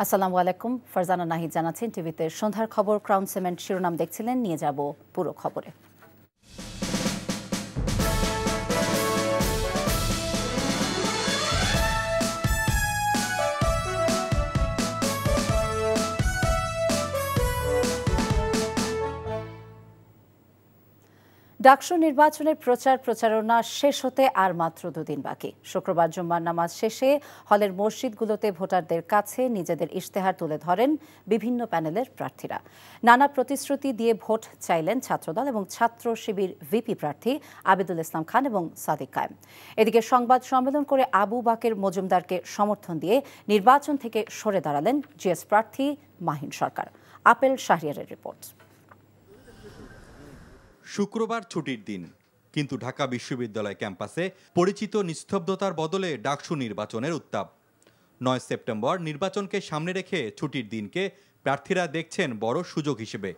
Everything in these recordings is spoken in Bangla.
আসসালামু আলাইকুম। ফারজানা নাহিদ জানাচ্ছেন টিভিতে সন্ধ্যার খবর। ক্রাউন সিমেন্ট শিরোনাম দেখছিলেন, নিয়ে যাব পুরো খবরে। ডাকসু নির্বাচনের প্রচারণা শেষ হতে আর মাত্র 2 দিন বাকি। শুক্রবার জুম্মার নামাজ শেষে হলের মসজিদগুলোতে ভোটারদের কাছে নিজেদের ইশতেহার তুলে ধরেন বিভিন্ন প্যানেলের প্রার্থীরা। নানা প্রতিশ্রুতি দিয়ে ভোট চাইলেন ছাত্রদল এবং ছাত্র শিবির ভিপি প্রার্থী আবিদুল ইসলাম খান এবং সাদিক কায়েম। এদিকে সংবাদ সম্মেলন করে আবু বাকের মজুমদারকে সমর্থন দিয়ে নির্বাচন থেকে সরে দাঁড়ালেন জিএস প্রার্থী মাহিন সরকার। আপেল শাহরিয়ারের রিপোর্ট। শুক্রবার ছুটির দিন, কিন্তু ঢাকা বিশ্ববিদ্যালয় ক্যাম্পাসে পরিচিত নিস্তব্ধতার বদলে ডাকসু নির্বাচনের উত্তাপ। 9 সেপ্টেম্বর নির্বাচনকে সামনে রেখে ছুটির দিনকে প্রার্থীরা দেখছেন বড় সুযোগ হিসেবে।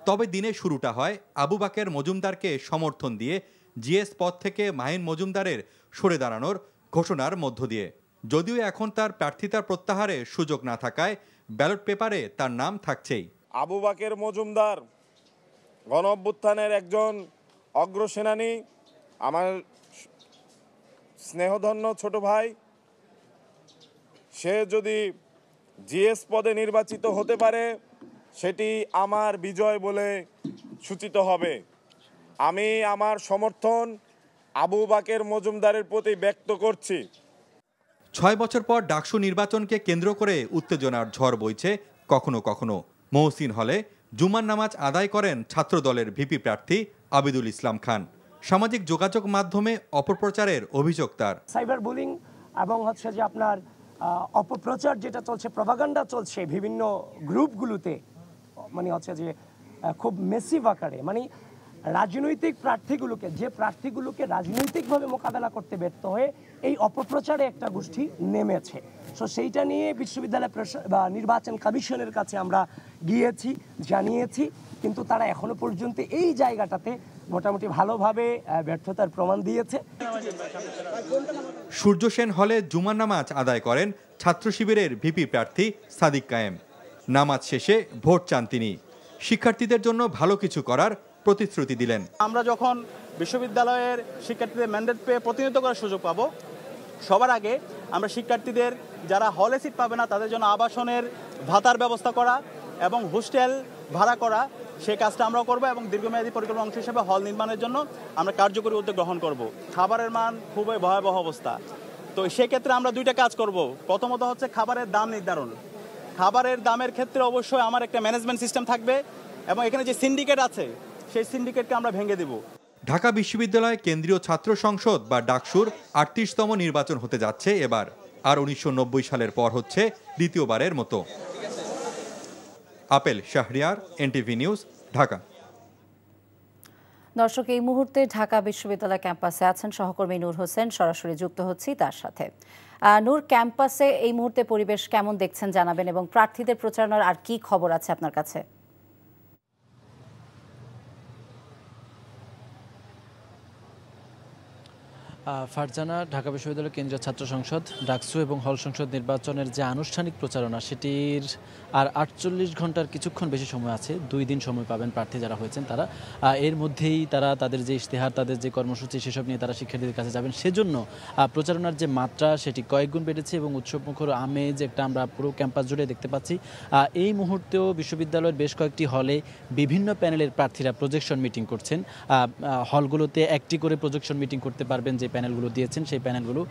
তবে দিনের শুরুটা হয় আবু বাকের মজুমদারকে সমর্থন দিয়ে জিএস পদ থেকে মাহিন মজুমদারের সরে দাঁড়ানোর ঘোষণার মধ্য দিয়ে। যদিও এখন তার প্রার্থিতার প্রত্যাহারে সুযোগ না থাকায় ব্যালট পেপারে তার নাম থাকছেই। আবু বাকের মজুমদার গণ অভ্যুত্থানের একজন অগ্রসেনানী, আমার স্নেহধন্য ছোট ভাই। সে যদি জিএস পদে নির্বাচিত হতে পারে সেটি আমার বিজয় বলে সূচিত হবে। আমি আমার সমর্থন আবু বাকের মজুমদারের প্রতি ব্যক্ত করছি। 6 বছর পর ডাকসু নির্বাচনকে কেন্দ্র করে উত্তেজনার ঝড় বইছে কখনো কখনো। মহসিন হলে জুমার নামাজ আদায় করেন ছাত্রদলের ভিপি প্রার্থী আবিদুল ইসলাম খান। সামাজিক যোগাযোগ মাধ্যমে অপপ্রচারের অভিযোগ তার। সাইবার বুলিং এবং যে আপনার অপপ্রচার যেটা চলছে, প্রপাগান্ডা চলছে বিভিন্ন গ্রুপগুলোতে, যে খুব মেসিভ আকারে, রাজনৈতিক প্রার্থীগুলোকে রাজনৈতিকভাবে মোকাবেলা করতে ব্যর্থ হয়ে এই অপপ্রচারে একটা গোষ্ঠী নেমেছে। সো সেইটা নিয়ে বিশ্ববিদ্যালয় নির্বাচন কমিশনের কাছে আমরা গিয়েছি, জানিয়েছি, কিন্তু তারা এখনো পর্যন্ত এই জায়গাটাতে মোটামুটি ভালোভাবে ব্যর্থতার প্রমাণ দিয়েছে। সূর্য সেন হলে জুমার নামাজ আদায় করেন ছাত্র শিবিরের ভিপি প্রার্থী সাদিক কায়েম। নামাজ শেষে ভোট চান তিনি। শিক্ষার্থীদের জন্য ভালো কিছু করার প্রতিশ্রুতি দিলেন। আমরা যখন বিশ্ববিদ্যালয়ের শিক্ষার্থীদের ম্যান্ডেট পেয়ে প্রতিনিধিত্ব করার সুযোগ পাবো, সবার আগে আমরা শিক্ষার্থীদের যারা হলে সিট পাবে না তাদের জন্য আবাসনের ভাতার ব্যবস্থা করা এবং হোস্টেল ভাড়া করা, সেই কাজটা আমরাও করবো এবং দীর্ঘমেয়াদী পরিকল্পনা অংশ হিসেবে হল নির্মাণের জন্য আমরা কার্যকরী উদ্যোগ গ্রহণ করব। খাবারের মান খুবই ভয়াবহ অবস্থা, তো সেক্ষেত্রে আমরা 2টা কাজ করব। প্রথমত হচ্ছে খাবারের দাম নির্ধারণ। খাবারের দামের ক্ষেত্রে অবশ্যই আমার একটা ম্যানেজমেন্ট সিস্টেম থাকবে এবং এখানে যে সিন্ডিকেট আছে সেই সিন্ডিকেটকে আমরা ভেঙে দেব। ঢাকা বিশ্ববিদ্যালয় কেন্দ্রীয় ছাত্র সংসদ বা ডাকসুর 38তম নির্বাচন হতে যাচ্ছে এবার, আর 1990 সালের পর হচ্ছে দ্বিতীয়বারের মতো। Apple Shahriar, NTV news, Dhaka. দর্শক, এই মুহূর্তে ঢাকা বিশ্ববিদ্যালয় ক্যাম্পাসে আছেন সহকর্মী নূর হোসেন। সরাসরি যুক্ত হচ্ছি তার সাথে। নূর, ক্যাম্পাসে এই মুহূর্তে পরিবেশ কেমন দেখছেন জানাবেন, এবং প্রার্থীদের প্রচারণার আর কি খবর আছে আপনার কাছে? ফারজানা, ঢাকা বিশ্ববিদ্যালয় কেন্দ্রীয় ছাত্র সংসদ ডাকসু এবং হল সংসদ নির্বাচনের যে আনুষ্ঠানিক প্রচারণা সেটির আর 48 ঘন্টার কিছুক্ষণ বেশি সময় আছে। 2 দিন সময় পাবেন প্রার্থী যারা হয়েছেন তারা। এর মধ্যেই তারা তাদের যে ইশতেহার, তাদের যে কর্মসূচি সেসব নিয়ে তারা শিক্ষার্থীদের কাছে যাবেন। সেজন্য প্রচারণার যে মাত্রা সেটি কয়েকগুণ বেড়েছে এবং উৎসবমুখর আমেজ একটা আমরা পুরো ক্যাম্পাস জুড়ে দেখতে পাচ্ছি। এই মুহূর্তেও বিশ্ববিদ্যালয়ের বেশ কয়েকটি হলে বিভিন্ন প্যানেলের প্রার্থীরা প্রজেকশন মিটিং করছেন। হলগুলোতে একটি করে প্রজেকশন মিটিং করতে পারবেন যে প্যানেলগুলো দিয়েছেন সেই প্যানেলগুলো।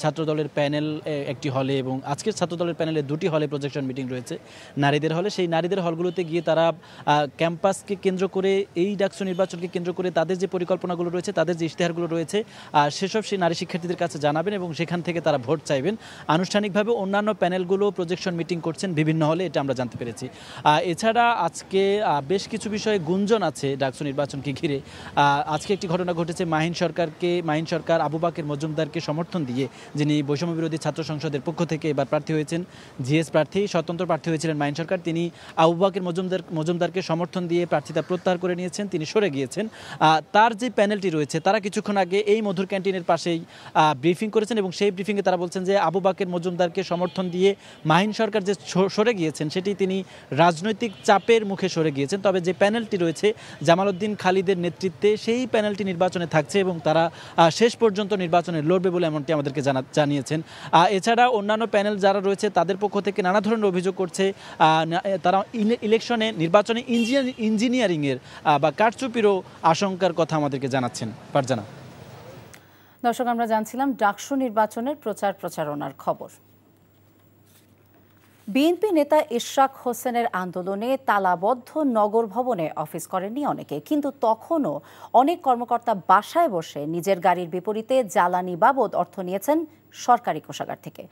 ছাত্রদলের প্যানেল একটি হলে এবং আজকের ছাত্রদলের প্যানেলে 2টি হলে প্রজেকশন মিটিং রয়েছে নারীদের হলে। সেই নারীদের হলগুলোতে গিয়ে তারা ক্যাম্পাসকে কেন্দ্র করে, এই ডাকসু নির্বাচনকে কেন্দ্র করে তাদের যে পরিকল্পনাগুলো রয়েছে, তাদের যে ইশতেহারগুলো রয়েছে সেসব সেই নারী শিক্ষার্থীদের কাছে জানাবেন এবং সেখান থেকে তারা ভোট চাইবেন। আনুষ্ঠানিকভাবে অন্যান্য প্যানেলগুলো প্রজেকশন মিটিং করছেন বিভিন্ন হলে, এটা আমরা জানতে পেরেছি। এছাড়া আজকে বেশ কিছু বিষয়ে গুঞ্জন আছে ডাকসু নির্বাচনকে ঘিরে। আজকে একটি ঘটনা ঘটেছে, মাহিন সরকার আবু বাকের মজুমদারকে সমর্থন দিয়ে, যিনি বৈষম্য বিরোধী ছাত্র সংসদের পক্ষ থেকে এবার প্রার্থী হয়েছেন, জিএস প্রার্থী, স্বতন্ত্র প্রার্থী হয়েছিলেন মাইন সরকার, তিনি আবু বাকের মজুমদারকে সমর্থন দিয়ে প্রার্থিতা প্রত্যাহার করে নিয়েছেন, তিনি সরে গিয়েছেন। তার যে প্যানেলটি রয়েছে তারা কিছুক্ষণ আগে এই মধুর ক্যান্টিনের পাশেই ব্রিফিং করেছেন এবং সেই ব্রিফিংয়ে তারা বলছেন যে আবু বাকের মজুমদারকে সমর্থন দিয়ে মাহিন সরকার যে সরে গিয়েছেন সেটি তিনি রাজনৈতিক চাপের মুখে সরে গিয়েছেন। তবে যে প্যানেলটি রয়েছে জামাল উদ্দিন খালিদের নেতৃত্বে, সেই প্যানেলটি নির্বাচনে থাকছে এবং তারা শেষ পর্যন্ত নির্বাচনে লড়বে বলে এমনটি আমাদেরকে জানিয়েছেন। এছাড়া অন্যান্য প্যানেল যারা রয়েছে তাদের পক্ষ থেকে নানা ধরনের অভিযোগ করছে, তারা ইলেকশনে নির্বাচনে ইঞ্জিনিয়ারিংয়ের বা কারচুপিরও আশঙ্কার কথা আমাদেরকে জানাচ্ছেন। ফারজানা। দর্শক, আমরা জানছিলাম ডাকসু নির্বাচনের প্রচারণার খবর। বিএনপি নেতা ইশরাক হোসেনের আন্দোলনে তালাবদ্ধ নগর ভবনে অফিস করেননি অনেকে, কিন্তু তখনও অনেক কর্মকর্তা বাসায় বসে নিজের গাড়ির বিপরীতে জ্বালানি বাবদ অর্থ নিয়েছেন সরকারি কোষাগার থেকে।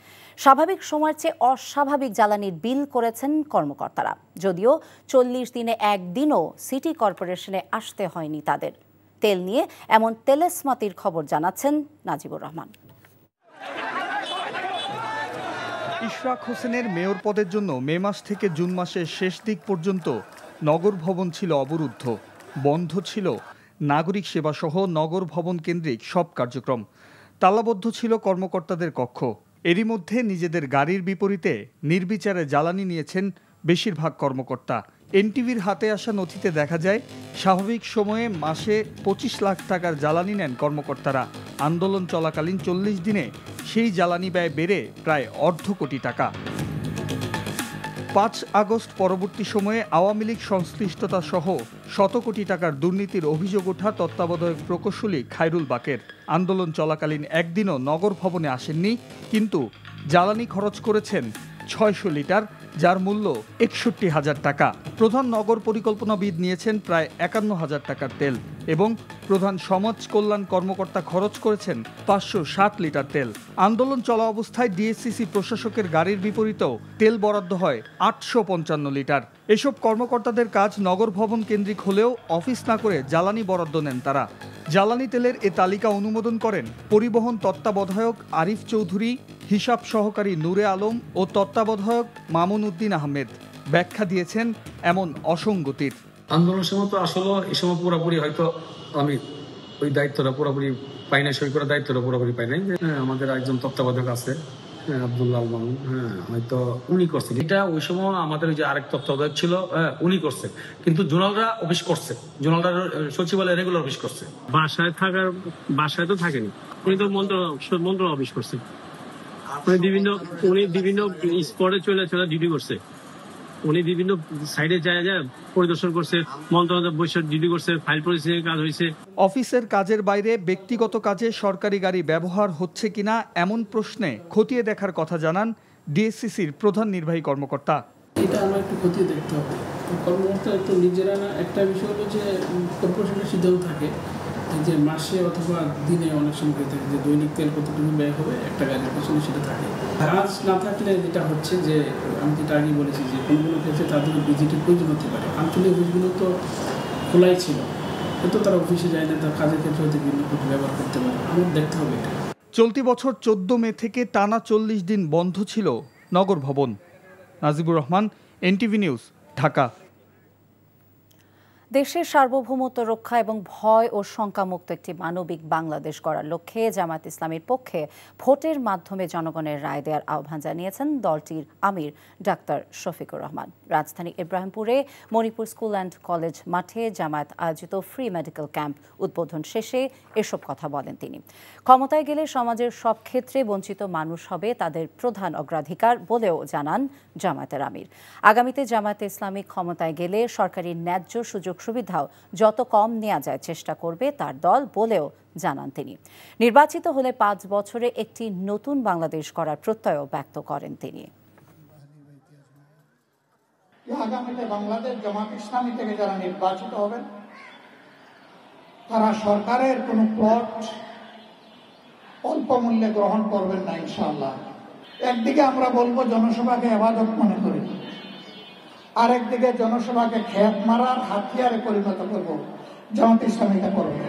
স্বাভাবিক সময়ের চেয়ে অস্বাভাবিক জ্বালানির বিল করেছেন কর্মকর্তারা, যদিও 40 দিনে একদিনও সিটি কর্পোরেশনে আসতে হয়নি তাদের। তেল নিয়ে এমন তেলেসমাতির খবর জানাচ্ছেন নাজিবুর রহমান। ইশরাক হোসেনের মেয়র পদের জন্য মে মাস থেকে জুন মাসের শেষ দিক পর্যন্ত নগর ভবন ছিল অবরুদ্ধ। বন্ধ ছিল নাগরিক সেবা সহ নগর ভবন কেন্দ্রিক সব কার্যক্রম। তালাবদ্ধ ছিল কর্মকর্তাদের কক্ষ। এরই মধ্যে নিজেদের গাড়ির বিপরীতে নির্বিচারে জ্বালানি নিয়েছেন বেশিরভাগ কর্মকর্তা। এনটিভির হাতে আসা নথিতে দেখা যায় স্বাভাবিক সময়ে মাসে 25 লাখ টাকার জ্বালানি নেন কর্মকর্তারা। আন্দোলন চলাকালীন 40 দিনে সেই জ্বালানি ব্যয় বেড়ে প্রায় অর্ধ কোটি টাকা। 5 আগস্ট পরবর্তী সময়ে আওয়ামী লীগ সংশ্লিষ্টতা সহ শত কোটি টাকার দুর্নীতির অভিযোগ ওঠা তত্ত্বাবধায়ক প্রকৌশলী খায়রুল বাকের আন্দোলন চলাকালীন একদিনও নগর ভবনে আসেননি, কিন্তু জ্বালানি খরচ করেছেন 600 লিটার, যার মূল্য 61,000 টাকা। প্রধান নগর পরিকল্পনাবিদ নিয়েছেন প্রায় 51,000 টাকার তেল এবং প্রধান সমাজ কল্যাণ কর্মকর্তা খরচ করেছেন 560 লিটার তেল। আন্দোলন চলা অবস্থায় ডিএসসিসি প্রশাসকের গাড়ির বিপরীতেও তেল বরাদ্দ হয় 855 লিটার। এসব কর্মকর্তাদের কাজ নগর ভবন কেন্দ্রিক হলেও অফিস না করে জ্বালানি বরাদ্দ নেন তারা। জ্বালানি তেলের এ তালিকা অনুমোদন করেন পরিবহন তত্ত্বাবধায়ক আরিফ চৌধুরী, হিসাব সহকারী নূরে আলম ও তত্ত্বাবধায়ক মামুন উদ্দিন আহমেদ। ব্যাখ্যা দিয়েছেন এমন অসঙ্গতির। আন্দোলনের সময় তো আসলে এই সময় পুরোপুরি হয়তো আমি ওই দায়িত্বটা পুরোপুরি পাই নাই, সই করার দায়িত্বটা পুরোপুরি পাই নাই। আমাদের একজন তত্ত্বাবধায়ক আছে আব্দুল্লাহ আল মামুন, হয়তো উনি করছেন এটা। ওই সময় আমাদের ওই যে আরেক তত্ত্বাবধায়ক ছিল, উনি করছে, কিন্তু জোনালরা অফিস করছে, জোনালরা সচিবালয় রেগুলার অফিস করছে। বাসায় তো থাকেনি, উনি তো মন্ত্র অফিস করছে। উনি বিভিন্ন স্পটে চলে ডিউটি করছে। উনি বিভিন্ন সাইডে যায় পরিদর্শন করছে, মন্ত্রণালয় বসে ডিউটি করছে, ফাইল প্রসেসিং কাজ হয়েছে। অফিসের কাজের বাইরে ব্যক্তিগত কাজে সরকারি গাড়ি ব্যবহার হচ্ছে কিনা এমন প্রশ্নে খতিয়ে দেখার কথা জানান ডিএসসিসির প্রধান নির্বাহী কর্মকর্তা। এটা আমরা একটু খতিয়ে দেখতে হবে। কর্মকর্তা একটু নিজেরা না, একটা বিষয় হলো যে কর্পোরেশনের সিদ্ধান্ত থাকে যে মাসে অথবা দিনে অনেক সময় হয়ে থাকে যে দৈনিক তেল কতটুকু ব্যয় হবে একটা গাড়ির পেছনে, সেটা থাকে। কাজ না থাকলে যেটা হচ্ছে যে আমি যেটা আগে বলেছি যে কোনগুলো ক্ষেত্রে তাদের ভিজিটের প্রয়োজন হতে পারে। আঞ্চলিক অফিসগুলো তো খোলাই ছিল, কিন্তু তারা অফিসে যায় না, তার কাজের ক্ষেত্রে হয়তো বিভিন্ন কিছু ব্যবহার করতে পারে। আমার দেখতে হবে এটা। চলতি বছর 14 মে থেকে টানা 40 দিন বন্ধ ছিল নগর ভবন। Najibur Rahman, NTV news, Dhaka. দেশের সার্বভৌমত্ব রক্ষা এবং ভয় ও শঙ্কামুক্ত একটি মানবিক বাংলাদেশ গড়ার লক্ষ্যে জামায়াত ইসলামীর পক্ষে ভোটের মাধ্যমে জনগণের রায় দেওয়ার আহ্বান জানিয়েছেন দলটির আমির ডাক্তার শফিকুর রহমান। রাজধানী ইব্রাহিমপুরে মণিপুর স্কুল অ্যান্ড কলেজ মাঠে জামায়াত আয়োজিত ফ্রি মেডিকেল ক্যাম্প উদ্বোধন শেষে এসব কথা বলেন তিনি। ক্ষমতায় গেলে সমাজের সব ক্ষেত্রে বঞ্চিত মানুষ হবে তাদের প্রধান অগ্রাধিকার বলেও জানান জামায়াতের আমির। আগামীতে জামায়াতে ইসলামী ক্ষমতায় গেলে সরকারি ন্যায্য সুযোগ সুবিধাও যত কম নেওয়া যায় চেষ্টা করবে তার দল বলেও জানান তিনি। নির্বাচিত হলে 5 বছরে একটি নতুন বাংলাদেশ গড়ার প্রত্যয়ও ব্যক্ত করেন তিনি। আগামীতে বাংলাদেশ জামায়াত ইসলামী থেকে যারা নির্বাচিত হবেন তারা সরকারের কোনো প্লট অল্প মূল্যে গ্রহণ করবেন না ইনশাআল্লাহ। একদিকে আমরা বলবো জনসভাকে ইবাদত মনে করি, আরেকদিকে জনসভাকে খেত মারার হাতিয়ারে পরিণত করব। জামায়াত ইসলামী এটা করবে।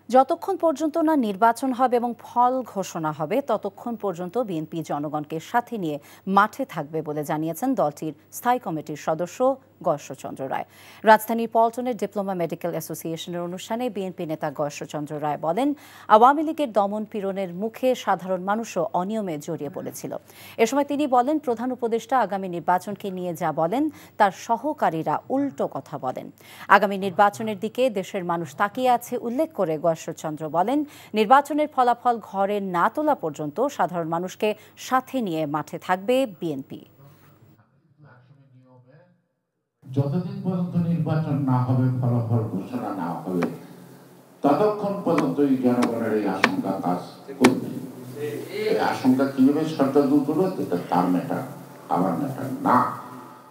যতক্ষণ পর্যন্ত না নির্বাচন হবে এবং ফল ঘোষণা হবে ততক্ষণ পর্যন্ত বিএনপি জনগণকে সাথে নিয়ে মাঠে থাকবে বলে জানিয়েছেন দলটির স্থায়ী কমিটির সদস্য গয়েশ্বরচন্দ্র রায়। রাজধানীর পল্টনের ডিপ্লোমা মেডিকেল অ্যাসোসিয়েশনের অনুষ্ঠানে বিএনপি নেতা গয়েশ্বরচন্দ্র রায় বলেন, আওয়ামী লীগের দমন পীড়নের মুখে সাধারণ মানুষও অনিয়মে জড়িয়ে পড়েছিল। এ সময় তিনি বলেন, প্রধান উপদেষ্টা আগামী নির্বাচনকে নিয়ে যা বলেন তার সহকারীরা উল্টো কথা বলেন। আগামী নির্বাচনের দিকে দেশের মানুষ তাকিয়ে আছে উল্লেখ করে গয়েশ্বরচন্দ্র বলেন, নির্বাচনের ফলাফল ঘরে না তোলা পর্যন্ত সাধারণ মানুষকে সাথে নিয়ে মাঠে থাকবে বিএনপি। যতদিন পর্যন্ত নির্বাচন না হবে, ফলাফল ঘোষণা না হবে, ততক্ষণ পর্যন্ত এই জনগণের এই আশঙ্কা কাজ করবে। এই আশঙ্কা কিভাবে সরকার দূর করবে এটা তার ম্যাটার, আমার ম্যাটার না।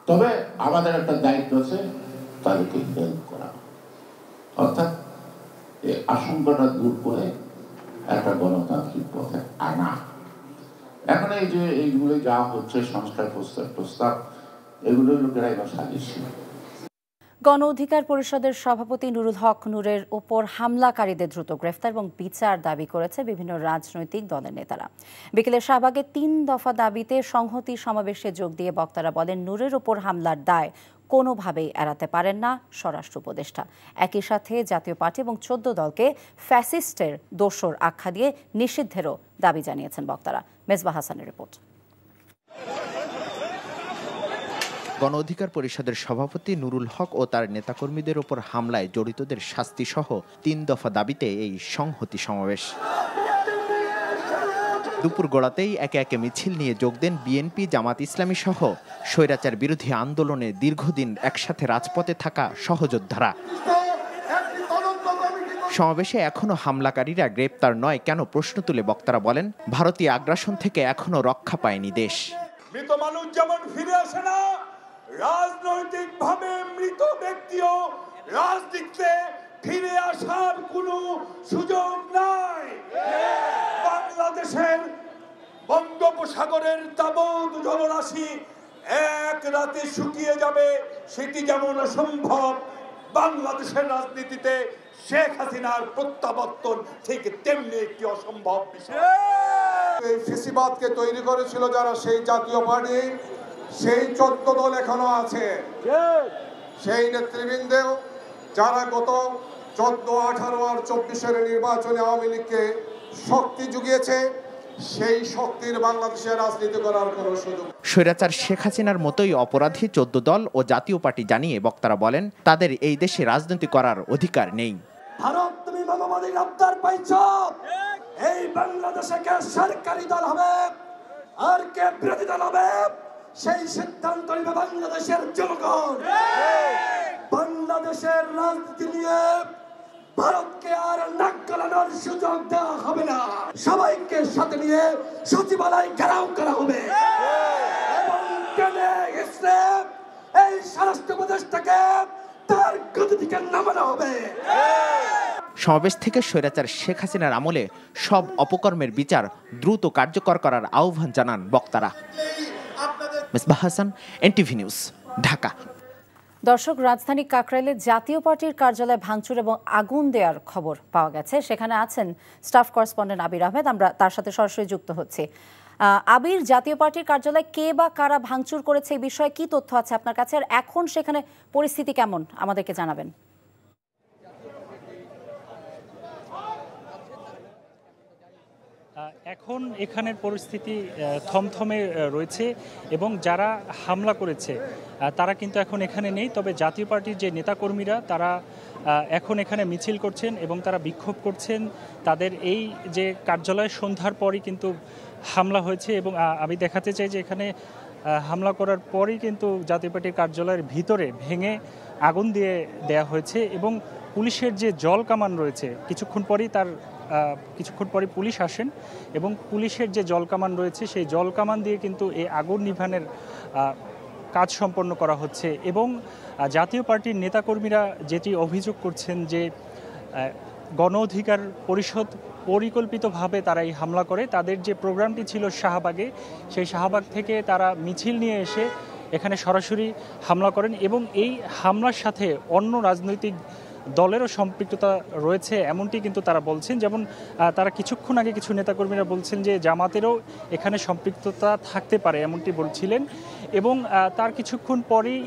তবে আমাদের একটা দায়িত্ব আছে তাদেরকে হেল্প করা, অর্থাৎ এই আশঙ্কাটা দূর করে একটা গণতান্ত্রিক পথে আনা। এখন এই যে এইগুলো যা হচ্ছে সংস্কার প্রস্তাব এগুলো লোকেরাই বা সাজিয়েছিল। গণ অধিকার পরিষদের সভাপতি নুরুল হক নূরের ওপর হামলাকারীদের দ্রুত গ্রেফতার এবং বিচার দাবি করেছে বিভিন্ন রাজনৈতিক দলের নেতারা। বিকেলে শাহবাগে ৩ দফা দাবিতে সংহতি সমাবেশে যোগ দিয়ে বক্তারা বলেন, নূরের ওপর হামলার দায় কোনোভাবেই এড়াতে পারেন না স্বরাষ্ট্র উপদেষ্টা। একই সাথে জাতীয় পার্টি এবং ১৪ দলকে ফ্যাসিস্টের দোসর আখ্যা দিয়ে নিষিদ্ধেরও দাবি জানিয়েছেন বক্তারা। মেজবা হাসানের রিপোর্ট। গণ অধিকার পরিষদের সভাপতি নুরুল হক ও তার নেতাকর্মীদের ওপর হামলায় জড়িতদের শাস্তি সহ ৩ দফা দাবিতে এই সংহতি সমাবেশ। দুপুর গড়াতেই একে একে মিছিল নিয়ে যোগ দেন বিএনপি, জামাত ইসলামী সহ স্বৈরাচার বিরোধী আন্দোলনে দীর্ঘদিন একসাথে রাজপথে থাকা সহযোদ্ধারা। সমাবেশে এখনো হামলাকারীরা গ্রেপ্তার নয় কেন প্রশ্ন তুলে বক্তারা বলেন, ভারতীয় আগ্রাসন থেকে এখনো রক্ষা পায়নি দেশ। মৃত মানুষ যেমন ফিরে আসে না, রাজনৈতিকভাবে মৃত ব্যক্তিও রাজনীতিতে ফিরে আসার কোনো সুযোগ নাই। বাংলাদেশের বঙ্গোপসাগরের তাবৎ জলরাশি এক রাতে শুকিয়ে যাবে, সেটি যেমন অসম্ভব, বাংলাদেশের রাজনীতিতে শেখ হাসিনার প্রত্যাবর্তন ঠিক তেমনি একটি অসম্ভব বিষয়। এই ফেসিবাদকে তৈরি করেছিল যারা, সেই জাতীয় পার্টি, সেই 14 দল এখনো আছে, সেই নেতৃবৃন্দেও যারা গত 14, 18 আর 24-এর নির্বাচনে আওয়ামী লীগকে শক্তি জুগিয়েছে, সেই শক্তির বাংলাদেশের রাজনীতি করার কোনো সুযোগ। স্বৈরাচার শেখ হাসিনার মতোই অপরাধী 14 দল ও জাতীয় পার্টি জানিয়ে বক্তারা বলেন, তাদের এই দেশে রাজনীতি করার অধিকার নেই। ভারত, তুমি মানবাধিকার গ্রেফতার পাইছ, এই বাংলাদেশে কে সরকারি দল হবে আর কে বিরোধী দল হবে সেই সিদ্ধান্ত নেবে বাংলাদেশের জনগণ। বাংলাদেশের রাজনীতি নিয়ে ভারতকে আর নাক গলানোর সুযোগ দেওয়া হবে না। সবাইকে সাথে নিয়ে সচিবালয় ঘেরাও করা হবে এবং এই স্বরাষ্ট্র উপদেষ্টাকে তার গতি থেকে নামানো হবে। সমাবেশ থেকে স্বৈরাচার শেখ হাসিনার আমলে সব অপকর্মের বিচার দ্রুত কার্যকর করার আহ্বান জানান বক্তারা। Mezba Hasan, NTV news, Dhaka. দর্শক, রাজধানী কাকরাইলে জাতীয় পার্টির কার্যালয়ে ভাঙচুর এবং আগুন দেওয়ার খবর পাওয়া গেছে। সেখানে আছেন স্টাফ করেসপন্ডেন্ট আবির আহমেদ, আমরা তার সাথে সরাসরি যুক্ত হচ্ছি। আবির, জাতীয় পার্টির কার্যালয়ে কে বা কারা ভাঙচুর করেছে এই বিষয়ে কি তথ্য আছে আপনার কাছে, আর এখন সেখানে পরিস্থিতি কেমন আমাদেরকে জানাবেন। এখন এখানের পরিস্থিতি থমথমে রয়েছে এবং যারা হামলা করেছে তারা কিন্তু এখন এখানে নেই। তবে জাতীয় পার্টির যে নেতাকর্মীরা তারা এখন এখানে মিছিল করছেন এবং তারা বিক্ষোভ করছেন। তাদের এই যে কার্যালয় সন্ধ্যার পরই কিন্তু হামলা হয়েছে এবং আমি দেখাতে চাই যে এখানে হামলা করার পরই কিন্তু জাতীয় পার্টির কার্যালয়ের ভিতরে ভেঙে আগুন দিয়ে দেয়া হয়েছে এবং পুলিশের যে জল কামান রয়েছে কিছুক্ষণ পরই পুলিশ আসেন এবং পুলিশের যে জল কামান রয়েছে সেই জল কামান দিয়ে কিন্তু এই আগুন নিভানোর কাজ সম্পন্ন করা হচ্ছে। এবং জাতীয় পার্টির নেতাকর্মীরা যেটি অভিযোগ করছেন যে গণ অধিকার পরিষদ পরিকল্পিতভাবে তারা এই হামলা করে। তাদের যে প্রোগ্রামটি ছিল শাহবাগে, সেই শাহবাগ থেকে তারা মিছিল নিয়ে এসে এখানে সরাসরি হামলা করেন এবং এই হামলার সাথে অন্য রাজনৈতিক দলেরও সম্পৃক্ততা রয়েছে এমনটি কিন্তু তারা বলছেন। যেমন তারা কিছুক্ষণ আগে কিছু নেতাকর্মীরা বলছেন যে জামাতেরও এখানে সম্পৃক্ততা থাকতে পারে এমনটি বলছিলেন, এবং তার কিছুক্ষণ পরেই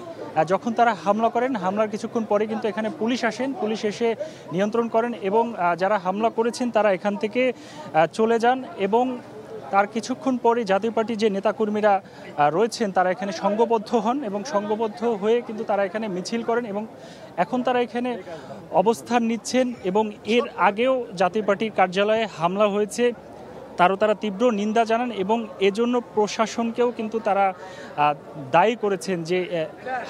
যখন তারা হামলা করেন, হামলার কিছুক্ষণ পরে কিন্তু এখানে পুলিশ আসেন, পুলিশ এসে নিয়ন্ত্রণ করেন এবং যারা হামলা করেছেন তারা এখান থেকে চলে যান। এবং তার কিছুক্ষণ পরে জাতীয় পার্টির যে নেতাকর্মীরা রয়েছেন তারা এখানে সংঘবদ্ধ হন এবং সংঘবদ্ধ হয়ে কিন্তু তারা এখানে মিছিল করেন এবং এখন তারা এখানে অবস্থান নিচ্ছেন। এবং এর আগেও জাতীয় পার্টির কার্যালয়ে হামলা হয়েছে, তারা তীব্র নিন্দা জানান এবং এজন্য প্রশাসনকেও কিন্তু তারা দায়ী করেছেন যে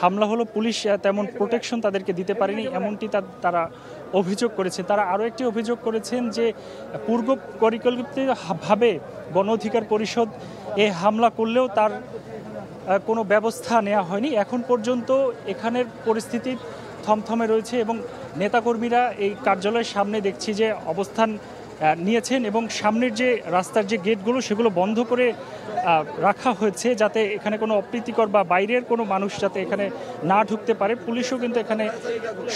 হামলা হলো, পুলিশ তেমন প্রোটেকশন তাদেরকে দিতে পারেনি এমনটি তারা অভিযোগ করেছেন। তারা আরও একটি অভিযোগ করেছেন যে পূর্ব পরিকল্পিতভাবে গণ অধিকার পরিষদ এ হামলা করলেও তার কোনো ব্যবস্থা নেওয়া হয়নি। এখন পর্যন্ত এখানের পরিস্থিতি থমথমে রয়েছে এবং নেতাকর্মীরা এই কার্যালয়ের সামনে দেখছি যে অবস্থান নিয়েছেন এবং সামনের যে রাস্তার যে গেটগুলো সেগুলো বন্ধ করে রাখা হয়েছে যাতে এখানে কোনো অপ্রীতিকর বা বাইরের কোনো মানুষ যাতে এখানে না ঢুকতে পারে। পুলিশও কিন্তু এখানে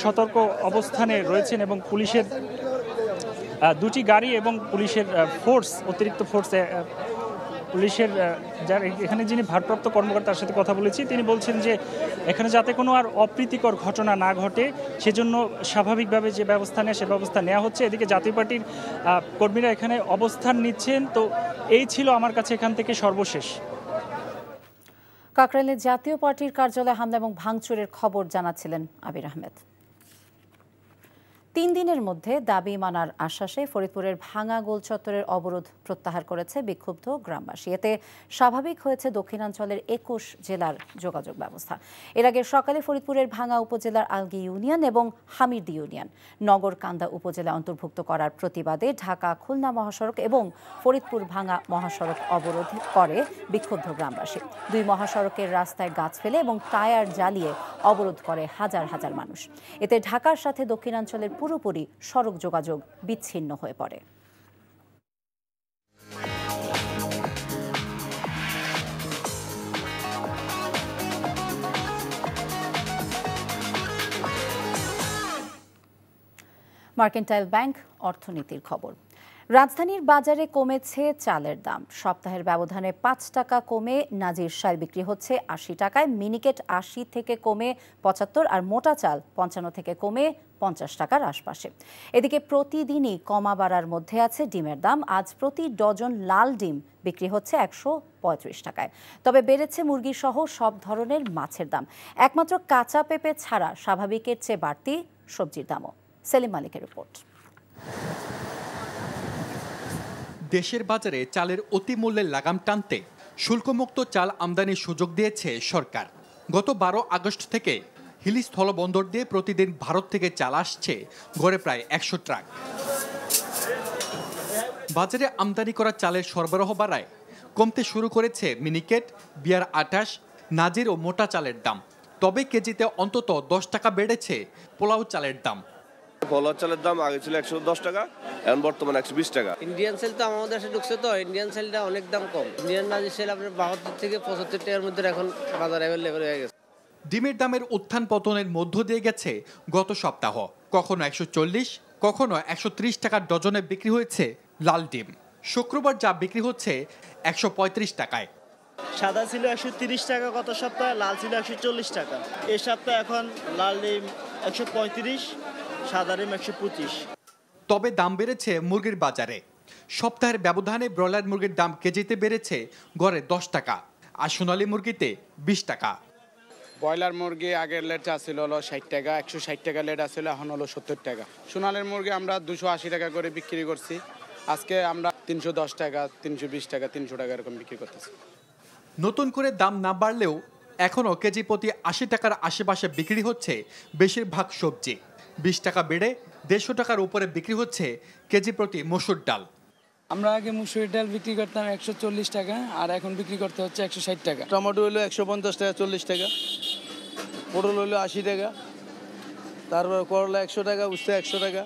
সতর্ক অবস্থানে রয়েছেন এবং পুলিশের দুটি গাড়ি এবং পুলিশের ফোর্স, অতিরিক্ত ফোর্স, পুলিশের যার এখানে যিনি ভারপ্রাপ্ত কর্মকর্তার সাথে কথা বলেছি তিনি বলছেন যে এখানে যাতে কোনো আর অপ্রীতিকর ঘটনা না ঘটে সেজন্য স্বাভাবিকভাবে যে ব্যবস্থা নেয় সে ব্যবস্থা নেওয়া হচ্ছে। এদিকে জাতীয় পার্টির কর্মীরা এখানে অবস্থান নিচ্ছেন। তো এই ছিল আমার কাছে এখান থেকে সর্বশেষ। কাকরাইলে জাতীয় পার্টির কার্যালয়ে হামলা এবং ভাঙচুরের খবর জানাচ্ছিলেন আবির আহমেদ। 3 দিনের মধ্যে দাবি মানার আশ্বাসে ফরিদপুরের ভাঙা গোল চত্বরের অবরোধ প্রত্যাহার করেছে বিক্ষুব্ধ গ্রামবাসী। এতে স্বাভাবিক হয়েছে দক্ষিণাঞ্চলের 21 জেলার যোগাযোগ ব্যবস্থা। এর আগে সকালে ফরিদপুরের ভাঙা উপজেলার আলগি ইউনিয়ন এবং হামিরদি ইউনিয়ন নগরকান্দা উপজেলা অন্তর্ভুক্ত করার প্রতিবাদে ঢাকা খুলনা মহাসড়ক এবং ফরিদপুর ভাঙা মহাসড়ক অবরোধ করে বিক্ষুব্ধ গ্রামবাসী। 2 মহাসড়কের রাস্তায় গাছ ফেলে এবং টায়ার জ্বালিয়ে অবরোধ করে হাজার হাজার মানুষ। এতে ঢাকার সাথে দক্ষিণাঞ্চলের পুরোপুরি সড়ক যোগাযোগ বিচ্ছিন্ন হয়ে পড়ে। মার্কেন্টাইল ব্যাংক অর্থনীতির খবর। রাজধানীর বাজারে কমেছে চালের দাম। সপ্তাহের ব্যবধানে 5 টাকা কমে নাজির শাল বিক্রি হচ্ছে 80 টাকায়, মিনিকেট 80 থেকে কমে 75 আর মোটা চাল 55 থেকে কমে 50 টাকার আশপাশে। এদিকে প্রতিদিনই কমা বাড়ার মধ্যে আছে ডিমের দাম। আজ প্রতি ডজন লাল ডিম বিক্রি হচ্ছে 135 টাকায়। তবে বেড়েছে মুরগি সহ সব ধরনের মাছের দাম। একমাত্র কাঁচা পেঁপে ছাড়া স্বাভাবিকের চেয়ে বাড়তি সবজির দামও। সেলিম মালিকের রিপোর্ট। দেশের বাজারে চালের অতিমূল্যের লাগাম টানতে শুল্কমুক্ত চাল আমদানির সুযোগ দিয়েছে সরকার। গত 12 আগস্ট থেকে হিলি স্থলবন্দর দিয়ে প্রতিদিন ভারত থেকে চাল আসছে গড়ে প্রায় 100 ট্রাক। বাজারে আমদানি করা চালের সরবরাহ বাড়ায় কমতে শুরু করেছে মিনিকেট, বিয়ার 28, নাজির ও মোটা চালের দাম। তবে কেজিতে অন্তত 10 টাকা বেড়েছে পোলাও চালের দাম। পোলাও চালের দাম আগে ছিল 110 টাকা, এখন বর্তমানে 120 টাকা। ইন্ডিয়ান সেল তো আমাদের দেশে ঢুকছে, তো ইন্ডিয়ান সেলটা অনেক দাম কম। ইন্ডিয়ান নাজির সেল আপনার 72 থেকে 75 টাকার মধ্যে এখন বাজারে অ্যাভেলেবল হয়ে গেছে। ডিমের দামের উত্থান পতনের মধ্য দিয়ে গেছে গত সপ্তাহ। কখনো 140, কখনো 130 টাকার ডজনে বিক্রি হয়েছে লাল ডিম। শুক্রবার যা বিক্রি হচ্ছে 135 টাকায়। সাদা ছিল 130 টাকা গত সপ্তাহে, লাল ছিল 140 টাকা। এই সপ্তাহে এখন লাল ডিম 135, সাদা ডিম 125। তবে দাম বেড়েছে মুরগির বাজারে। সপ্তাহের ব্যবধানে ব্রয়লার মুরগির দাম কেজিতে বেড়েছে গড়ে 10 টাকা আর সোনালী মুরগিতে 20 টাকা। ব্রয়লার মুরগি আগের লেট ছিল হলো 60 টাকা, 160 টাকা লেট আসলে এখন হলো 70 টাকা। সোনালীর মুরগি আমরা 280 টাকা করে বিক্রি করছি, আজকে আমরা 310 টাকা, 320 টাকা, 300 টাকা এরকম বিক্রি করতেছি। নতুন করে দাম না বাড়লেও এখনও কেজি প্রতি 80 টাকার আশেপাশে বিক্রি হচ্ছে বেশিরভাগ সবজি। 20 টাকা বেড়ে 150 টাকার উপরে বিক্রি হচ্ছে কেজি প্রতি মসুর ডাল। আমরা আগে মসুর ডাল বিক্রি করতাম 140 টাকা, আর এখন বিক্রি করতে হচ্ছে 160 টাকা। টমেটো হলো 150 টাকা, 40 টাকা। পটল হলো 80 টাকা, তারপর করলা 100 টাকা, উস্তা 100 টাকা।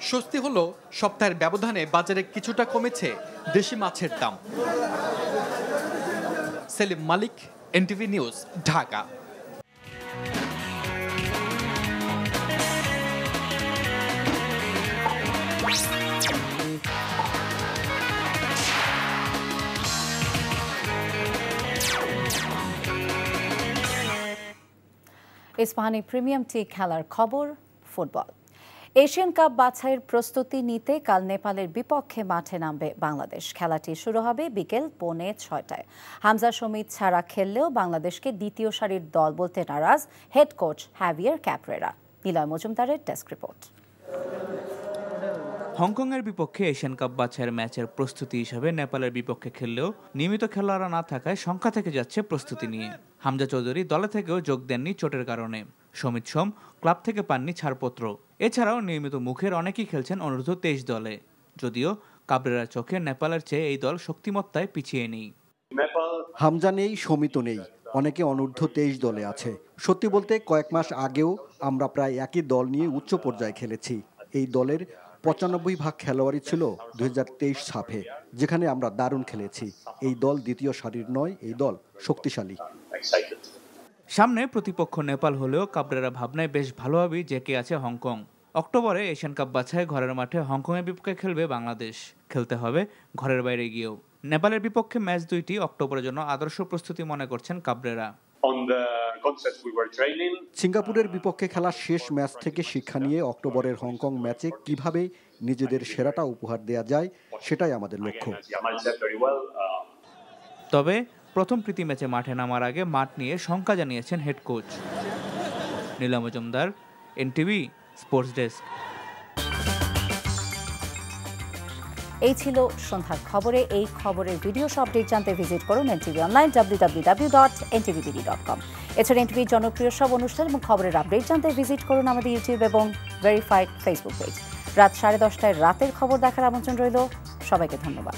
স্বস্তি হলো সপ্তাহের ব্যবধানে বাজারে কিছুটা কমেছে দেশি মাছের দাম। Selim Malik, NTV news, Dhaka. Ispahani premium tea খেলার খবর ফুটবল। এশিয়ান কাপ বাছাইয়ের প্রস্তুতি নিতে কাল নেপালের বিপক্ষে মাঠে নামবে বাংলাদেশ। খেলাটি শুরু হবে বিকেল 5:45। হামজা সমিত ছাড়া খেললেও বাংলাদেশকে দ্বিতীয় সারির দল বলতে নারাজ হেড কোচ হ্যাভিয়ার ক্যাপ্রেরা। নিলয় মজুমদারের ডেস্ক রিপোর্ট। হংকংয়ের বিপক্ষে এশিয়ান কাপ বাছাইয়ের ম্যাচের প্রস্তুতি হিসাবে নেপালের বিপক্ষে খেললেও নিয়মিত খেলোয়াড়রা না থাকায় শঙ্কা থেকে যাচ্ছে প্রস্তুতি নিয়ে। হামজা চৌধুরী দলে থেকেও যোগ দেননি চোটের কারণে। সমিত সোম ক্লাব থেকে পাননি ছাড়পত্র। এছাড়াও নিয়মিত মুখের অনেকেই খেলছেন অনূর্ধ্ব 23 দলে। যদিও কাবরেরার চোখে নেপালের চেয়ে এই দল শক্তিমত্তায় পিছিয়ে নেই। হামজা নেই, সমিত নেই, অনেকে অনূর্ধ্ব 23 দলে আছে। সত্যি বলতে কয়েক মাস আগেও আমরা প্রায় একই দল নিয়ে উচ্চ পর্যায়ে খেলেছি। এই দলের 95% খেলোয়াড়ই ছিল 2023 সাফে, যেখানে আমরা দারুণ খেলেছি। এই দল দ্বিতীয় সারির নয়, এই দল শক্তিশালী। সামনে প্রতিপক্ষ নেপাল হলেও কাবরেরা ভাবনায় বেশ ভালোভাবেই জেকে আছে হংকং। অক্টোবরে এশিয়ান কাপ বাছাই ঘরের মাঠে হংকংয়ের বিপক্ষে খেলবে বাংলাদেশ। খেলতে হবে ঘরের বাইরে গিয়েও। নেপালের বিপক্ষে ম্যাচ দুইটি অক্টোবরের জন্য আদর্শ প্রস্তুতি মনে করছেন কাবরেরা। সিঙ্গাপুরের বিপক্ষে খেলা শেষ ম্যাচ থেকে শিক্ষা নিয়ে অক্টোবরের হংকং ম্যাচে কিভাবে নিজেদের সেরাটা উপহার দেয়া যায়, সেটাই আমাদের লক্ষ্য। তবে প্রথম প্রীতি ম্যাচে মাঠে নামার আগে মাঠ নিয়ে শঙ্কা জানিয়েছেন head coach. Niloy Majumdar, NTV sports desk. এই ছিল সন্ধ্যার খবরে। এই খবরের ভিডিও আপডেট জানতে ভিজিট করুন এনটিভি অনলাইন www.ntvd.com। এছাড়া এনটিভির জনপ্রিয় সব অনুষ্ঠান এবং খবরের আপডেট জানতে ভিজিট করুন আমাদের ইউটিউব এবং ভেরিফাইড ফেসবুক পেজ। রাত 10:30 রাতের খবর দেখার আমন্ত্রণ রইল। সবাইকে ধন্যবাদ।